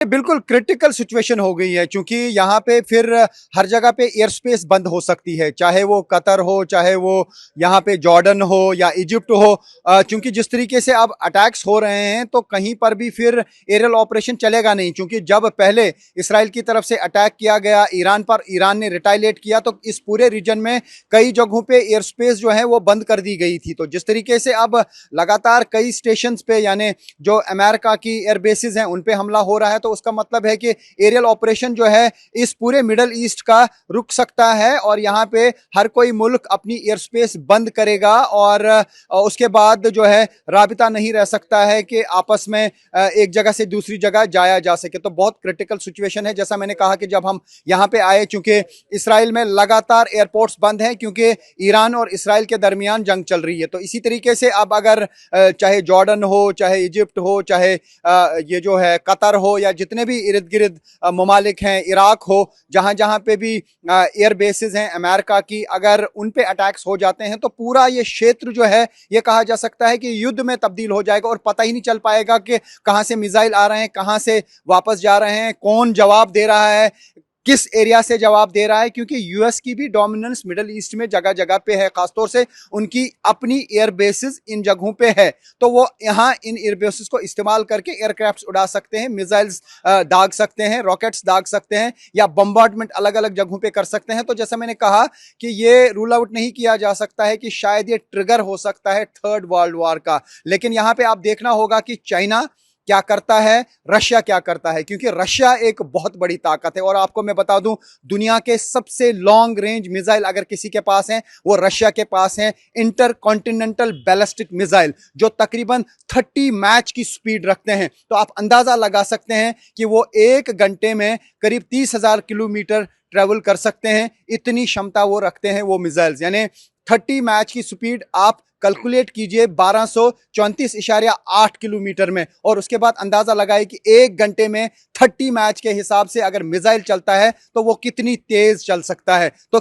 बिल्कुल critical situation हो गई है क्योंकि यहाँ पे फिर हर जगह पे एयर स्पेस बंद हो सकती है, चाहे वो कतर हो, चाहे वो यहाँ पे जॉर्डन हो या इजिप्ट हो। क्योंकि जिस तरीके से अब अटैक्स हो रहे हैं तो कहीं पर भी फिर एरियल ऑपरेशन चलेगा नहीं, क्योंकि जब पहले इसराइल की तरफ से अटैक किया गया ईरान पर, ईरान ने रिटाइलेट किया तो इस पूरे रीजन में कई जगहों पे एयर स्पेस जो है वो बंद कर दी गई थी। तो जिस तरीके से अब लगातार कई स्टेशन पे यानी जो अमेरिका की एयर बेसिस हैं उन पे हमला हो रहा है, तो उसका मतलब है कि एरियल ऑपरेशन जो है इस पूरे मिडल ईस्ट का रुक सकता है और यहाँ पे हर कोई मुल्क अपनी एयर स्पेस बंद करेगा और उसके बाद जो है राबिता नहीं रह सकता है कि आपस में एक जगह से दूसरी जगह जाया जा सके। तो बहुत क्रिटिकल सिचुएशन है। जैसा मैंने कहा कि जब हम यहाँ पे आए, चूंकि इसराइल में लगातार एयरपोर्ट्स बंद हैं क्योंकि ईरान और इसराइल के दरमियान जंग चल रही है, तो इसी तरीके से अब अगर चाहे जॉर्डन हो, चाहे इजिप्ट हो, चाहे ये जो है कतर हो या जितने भी इर्द गिर्द ममालिक हैं, इराक हो, जहां जहां पे भी एयर बेसिस हैं अमेरिका की, अगर उन पे अटैक्स हो जाते हैं तो पूरा ये क्षेत्र जो है ये कहा जा सकता है कि युद्ध में तब्दील हो जाएगा और पता ही नहीं चल पाएगा कि कहां से मिसाइल आ रहे हैं, कहां से वापस जा रहे हैं, कौन जवाब दे रहा है, किस एरिया से जवाब दे रहा है। क्योंकि यूएस की भी डोमिनेंस मिडिल ईस्ट में जगह जगह पे है, खासतौर से उनकी अपनी एयर बेसिस इन जगहों पे है, तो वो यहाँ इन एयर बेसिस को इस्तेमाल करके एयरक्राफ्ट उड़ा सकते हैं, मिसाइल्स दाग सकते हैं, रॉकेट्स दाग सकते हैं या बम्बार्डमेंट अलग अलग जगहों पे कर सकते हैं। तो जैसा मैंने कहा कि ये रूल आउट नहीं किया जा सकता है कि शायद ये ट्रिगर हो सकता है थर्ड वर्ल्ड वॉर का। लेकिन यहाँ पे आप देखना होगा कि चाइना क्या करता है, रशिया क्या करता है, क्योंकि रशिया एक बहुत बड़ी ताकत है। और आपको मैं बता दूं, दुनिया के सबसे लॉन्ग रेंज मिसाइल अगर किसी के पास हैं वो रशिया के पास हैं, इंटर कॉन्टिनेंटल बैलिस्टिक मिसाइल, जो तकरीबन 30 मैच की स्पीड रखते हैं। तो आप अंदाजा लगा सकते हैं कि वो एक घंटे में करीब 30,000 किलोमीटर ट्रेवल कर सकते हैं, इतनी क्षमता वो रखते हैं वो मिसाइल्स। यानी 30 मैच की स्पीड आप कैलकुलेट कीजिए 1234.8 किलोमीटर में, और उसके बाद अंदाजा लगाए कि एक घंटे में 30 मैच के हिसाब से अगर मिसाइल चलता है तो वो कितनी तेज चल सकता है। तो